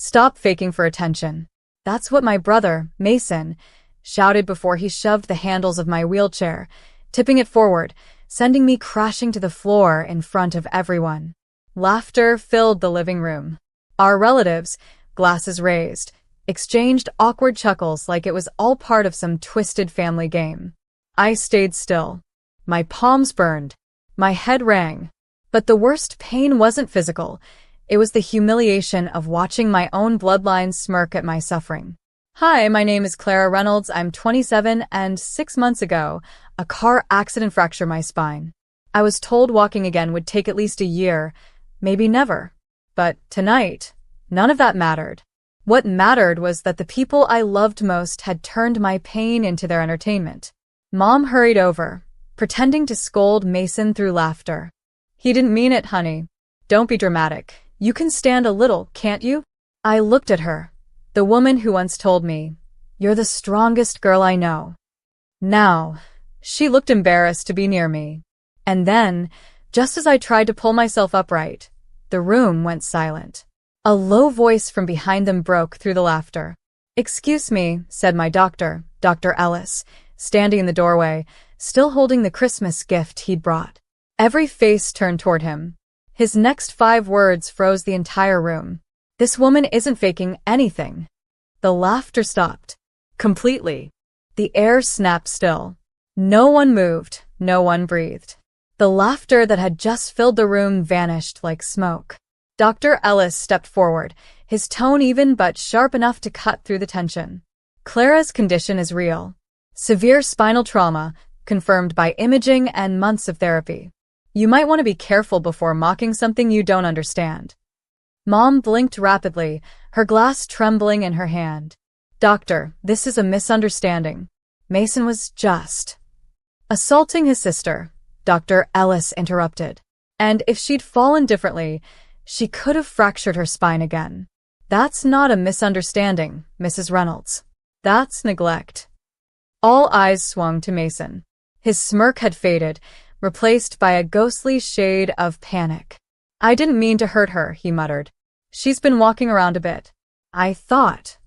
Stop faking for attention. That's what my brother, Mason, shouted before he shoved the handles of my wheelchair, tipping it forward, sending me crashing to the floor in front of everyone. Laughter filled the living room. Our relatives, glasses raised, exchanged awkward chuckles like it was all part of some twisted family game. I stayed still. My palms burned. My head rang. But the worst pain wasn't physical. It was the humiliation of watching my own bloodline smirk at my suffering. Hi, my name is Clara Reynolds. I'm 27 and 6 months ago, a car accident fractured my spine. I was told walking again would take at least a year, maybe never. But tonight, none of that mattered. What mattered was that the people I loved most had turned my pain into their entertainment. Mom hurried over, pretending to scold Mason through laughter. He didn't mean it, honey. Don't be dramatic. You can stand a little, can't you? I looked at her, the woman who once told me, "You're the strongest girl I know." Now, she looked embarrassed to be near me. And then, just as I tried to pull myself upright, the room went silent. A low voice from behind them broke through the laughter. "Excuse me," said my doctor, Dr. Ellis, standing in the doorway, still holding the Christmas gift he'd brought. Every face turned toward him. His next 5 words froze the entire room. "This woman isn't faking anything." The laughter stopped. Completely. The air snapped still. No one moved, no one breathed. The laughter that had just filled the room vanished like smoke. Dr. Ellis stepped forward, his tone even but sharp enough to cut through the tension. "Clara's condition is real. Severe spinal trauma, confirmed by imaging and months of therapy. You might want to be careful before mocking something you don't understand." Mom blinked rapidly, her glass trembling in her hand. "Doctor, this is a misunderstanding. Mason was just assaulting his sister," Dr. Ellis interrupted. "And if she'd fallen differently, she could have fractured her spine again. That's not a misunderstanding, Mrs. Reynolds. That's neglect." All eyes swung to Mason. His smirk had faded, replaced by a ghostly shade of panic. "I didn't mean to hurt her," he muttered. "She's been walking around a bit." "I thought."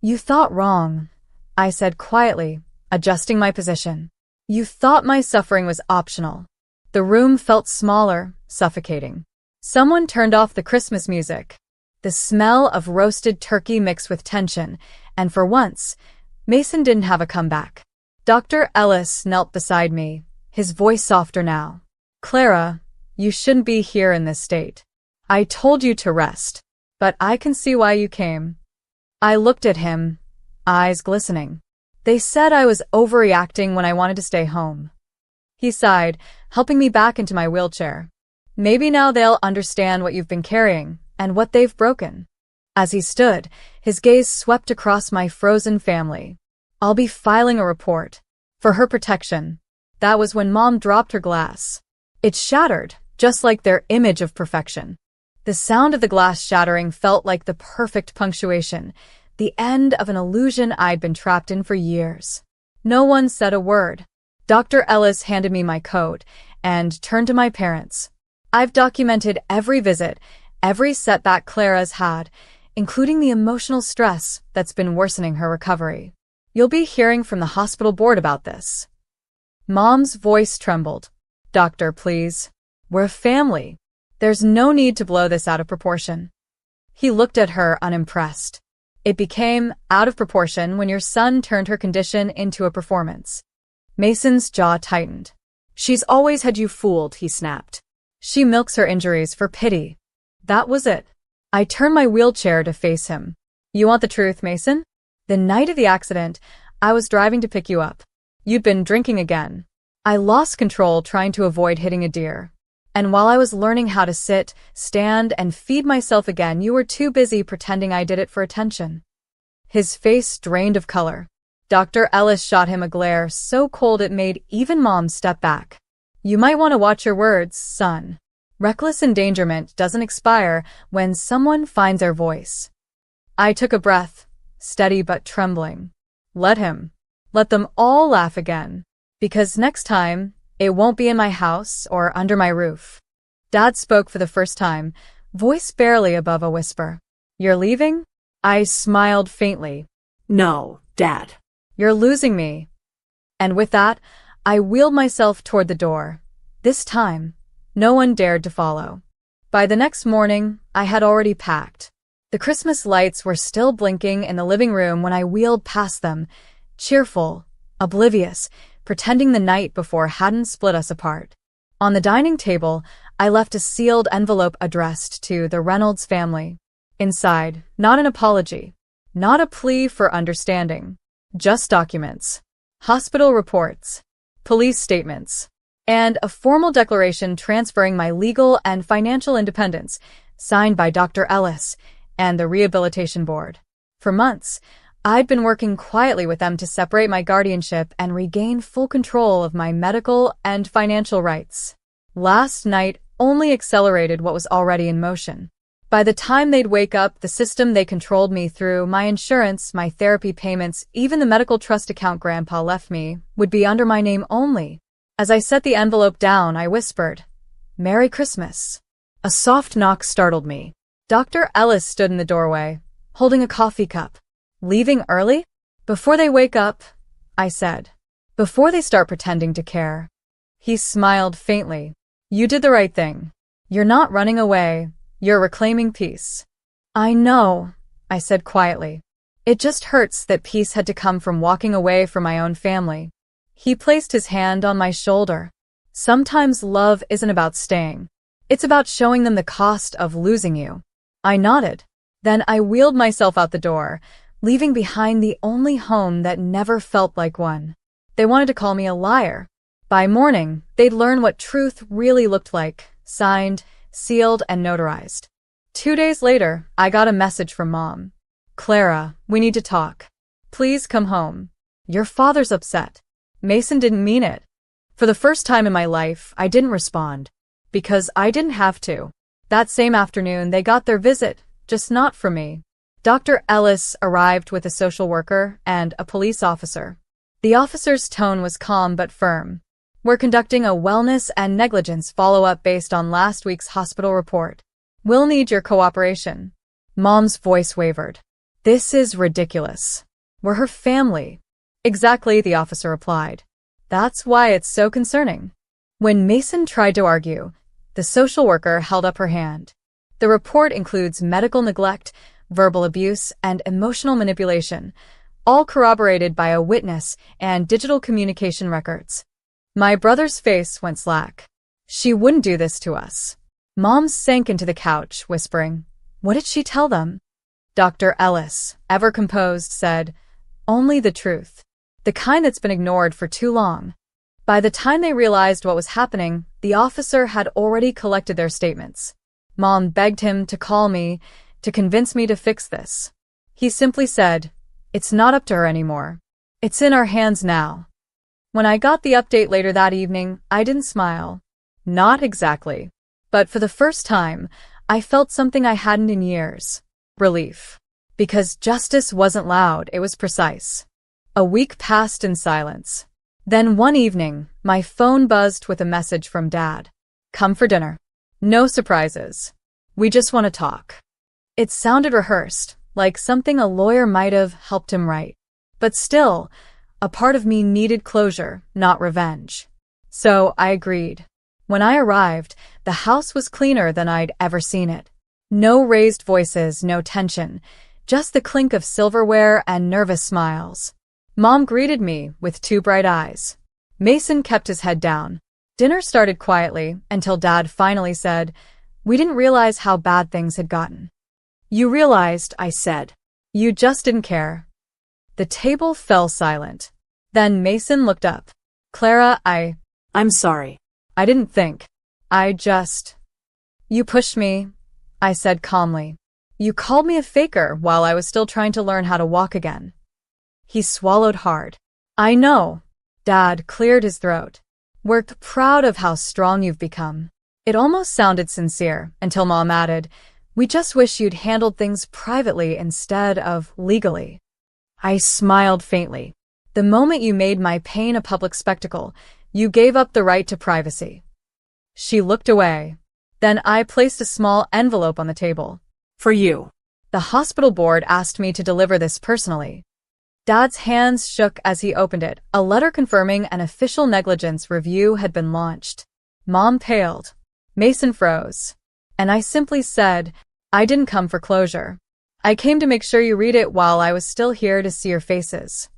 "You thought wrong," I said quietly, adjusting my position. "You thought my suffering was optional." The room felt smaller, suffocating. Someone turned off the Christmas music. The smell of roasted turkey mixed with tension, and for once, Mason didn't have a comeback. Dr. Ellis knelt beside me, his voice softer now. "Clara, you shouldn't be here in this state. I told you to rest, but I can see why you came." I looked at him, eyes glistening. "They said I was overreacting when I wanted to stay home." He sighed, helping me back into my wheelchair. "Maybe now they'll understand what you've been carrying and what they've broken." As he stood, his gaze swept across my frozen family. "I'll be filing a report. For her protection." That was when Mom dropped her glass. It shattered, just like their image of perfection. The sound of the glass shattering felt like the perfect punctuation, the end of an illusion I'd been trapped in for years. No one said a word. Dr. Ellis handed me my coat and turned to my parents. "I've documented every visit, every setback Clara's had, including the emotional stress that's been worsening her recovery. You'll be hearing from the hospital board about this." Mom's voice trembled. "Doctor, please. We're a family. There's no need to blow this out of proportion." He looked at her unimpressed. "It became out of proportion when your son turned her condition into a performance." Mason's jaw tightened. "She's always had you fooled," he snapped. "She milks her injuries for pity." That was it. I turned my wheelchair to face him. "You want the truth, Mason? The night of the accident, I was driving to pick you up. You'd been drinking again. I lost control trying to avoid hitting a deer. And while I was learning how to sit, stand, and feed myself again, you were too busy pretending I did it for attention." His face drained of color. Dr. Ellis shot him a glare so cold it made even Mom step back. "You might want to watch your words, son. Reckless endangerment doesn't expire when someone finds their voice." I took a breath, steady but trembling. Let him. Let them all laugh again. Because next time, it won't be in my house or under my roof. Dad spoke for the first time, voice barely above a whisper. "You're leaving?" I smiled faintly. No, Dad. You're losing me. And with that, I wheeled myself toward the door. This time, no one dared to follow. By the next morning, I had already packed. The Christmas lights were still blinking in the living room when I wheeled past them, cheerful, oblivious, pretending the night before hadn't split us apart. On the dining table, I left a sealed envelope addressed to the Reynolds family. Inside, not an apology, not a plea for understanding, just documents, hospital reports, police statements, and a formal declaration transferring my legal and financial independence, signed by Dr. Ellis and the Rehabilitation Board. For months, I'd been working quietly with them to separate my guardianship and regain full control of my medical and financial rights. Last night only accelerated what was already in motion. By the time they'd wake up, the system they controlled me through, my insurance, my therapy payments, even the medical trust account Grandpa left me, would be under my name only. As I set the envelope down, I whispered, "Merry Christmas." A soft knock startled me. Dr. Ellis stood in the doorway, holding a coffee cup. "Leaving early?" "Before they wake up," I said. "Before they start pretending to care." He smiled faintly. "You did the right thing. You're not running away. You're reclaiming peace." "I know," I said quietly. "It just hurts that peace had to come from walking away from my own family." He placed his hand on my shoulder. "Sometimes love isn't about staying. It's about showing them the cost of losing you." I nodded. Then I wheeled myself out the door, leaving behind the only home that never felt like one. They wanted to call me a liar. By morning, they'd learn what truth really looked like, signed, sealed, and notarized. 2 days later, I got a message from Mom. "Clara, we need to talk. Please come home. Your father's upset." Mason didn't mean it. For the first time in my life, I didn't respond. Because I didn't have to. That same afternoon, they got their visit, just not from me. Dr. Ellis arrived with a social worker and a police officer. The officer's tone was calm but firm. "We're conducting a wellness and negligence follow-up based on last week's hospital report. We'll need your cooperation." Mom's voice wavered. "This is ridiculous. We're her family." "Exactly," the officer replied. "That's why it's so concerning." When Mason tried to argue, the social worker held up her hand. "The report includes medical neglect, verbal abuse, and emotional manipulation, all corroborated by a witness and digital communication records." My brother's face went slack. "She wouldn't do this to us." Mom sank into the couch, whispering, "What did she tell them?" Dr. Ellis, ever composed, said, "Only the truth. The kind that's been ignored for too long." By the time they realized what was happening, the officer had already collected their statements. Mom begged him to call me, to convince me to fix this. He simply said, "It's not up to her anymore. It's in our hands now." When I got the update later that evening, I didn't smile. Not exactly. But for the first time, I felt something I hadn't in years. Relief. Because justice wasn't loud, it was precise. A week passed in silence. Then one evening, my phone buzzed with a message from Dad. "Come for dinner. No surprises. We just want to talk." It sounded rehearsed, like something a lawyer might have helped him write. But still, a part of me needed closure, not revenge. So I agreed. When I arrived, the house was cleaner than I'd ever seen it. No raised voices, no tension, just the clink of silverware and nervous smiles. Mom greeted me with 2 bright eyes. Mason kept his head down. Dinner started quietly until Dad finally said, "We didn't realize how bad things had gotten." "You realized," I said. "You just didn't care." The table fell silent. Then Mason looked up. "Clara, I'm sorry. I didn't think. You pushed me," I said calmly. "You called me a faker while I was still trying to learn how to walk again." He swallowed hard. "I know." Dad cleared his throat. "We're proud of how strong you've become." It almost sounded sincere until Mom added, "We just wish you'd handled things privately instead of legally." I smiled faintly. "The moment you made my pain a public spectacle, you gave up the right to privacy." She looked away. Then I placed a small envelope on the table. "For you." The hospital board asked me to deliver this personally. Dad's hands shook as he opened it. A letter confirming an official negligence review had been launched. Mom paled. Mason froze. And I simply said, I didn't come for closure. I came to make sure you read it while I was still here to see your faces.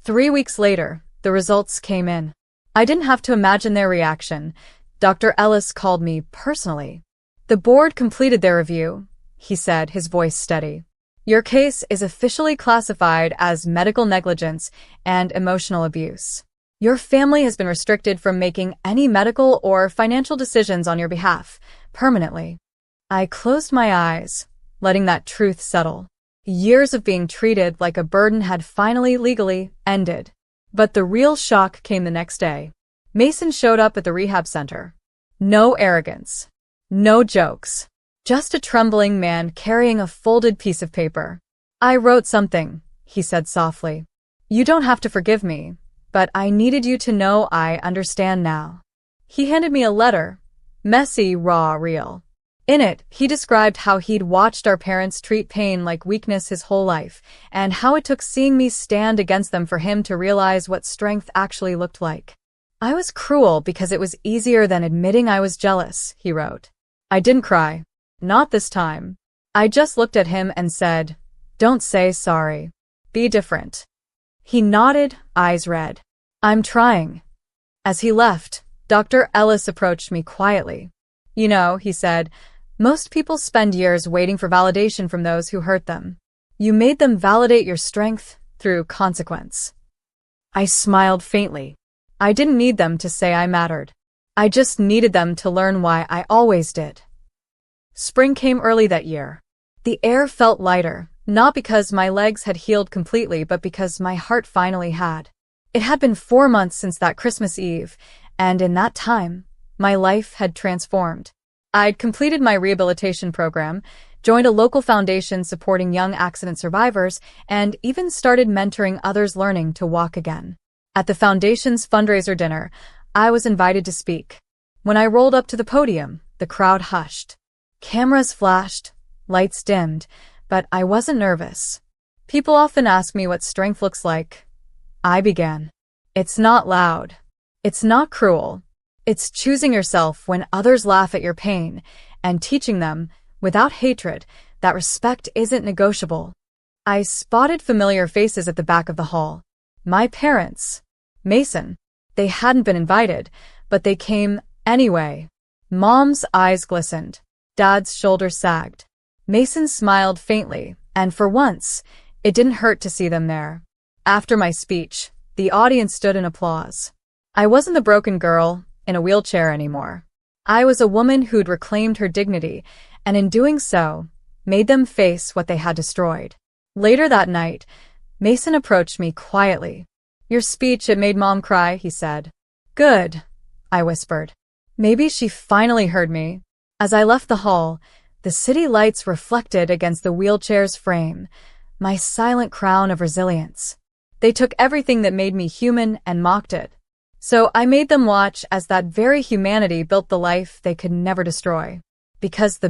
3 weeks later, the results came in. I didn't have to imagine their reaction. Dr. Ellis called me personally. The board completed their review, he said, his voice steady. Your case is officially classified as medical negligence and emotional abuse. Your family has been restricted from making any medical or financial decisions on your behalf, permanently. I closed my eyes, letting that truth settle. Years of being treated like a burden had finally legally ended. But the real shock came the next day. Mason showed up at the rehab center. No arrogance. No jokes. Just a trembling man carrying a folded piece of paper. I wrote something, he said softly. You don't have to forgive me, but I needed you to know I understand now. He handed me a letter. Messy, raw, real. In it, he described how he'd watched our parents treat pain like weakness his whole life, and how it took seeing me stand against them for him to realize what strength actually looked like. I was cruel because it was easier than admitting I was jealous, he wrote. I didn't cry. Not this time. I just looked at him and said, don't say sorry. Be different. He nodded, eyes red. I'm trying. As he left, Dr. Ellis approached me quietly. You know, he said, most people spend years waiting for validation from those who hurt them. You made them validate your strength through consequence. I smiled faintly. I didn't need them to say I mattered. I just needed them to learn why I always did. Spring came early that year. The air felt lighter, not because my legs had healed completely, but because my heart finally had. It had been 4 months since that Christmas Eve, and in that time, my life had transformed. I'd completed my rehabilitation program, joined a local foundation supporting young accident survivors, and even started mentoring others learning to walk again. At the foundation's fundraiser dinner, I was invited to speak. When I rolled up to the podium, the crowd hushed. Cameras flashed, lights dimmed, but I wasn't nervous. People often ask me what strength looks like. I began. It's not loud. It's not cruel. It's choosing yourself when others laugh at your pain and teaching them, without hatred, that respect isn't negotiable. I spotted familiar faces at the back of the hall. My parents. Mason. They hadn't been invited, but they came anyway. Mom's eyes glistened. Dad's shoulders sagged. Mason smiled faintly, and for once, it didn't hurt to see them there. After my speech, the audience stood in applause. I wasn't the broken girl in a wheelchair anymore. I was a woman who'd reclaimed her dignity, and in doing so, made them face what they had destroyed. Later that night, Mason approached me quietly. Your speech, it made Mom cry, he said. Good, I whispered. Maybe she finally heard me. As I left the hall, the city lights reflected against the wheelchair's frame, my silent crown of resilience. They took everything that made me human and mocked it. So I made them watch as that very humanity built the life they could never destroy. Because the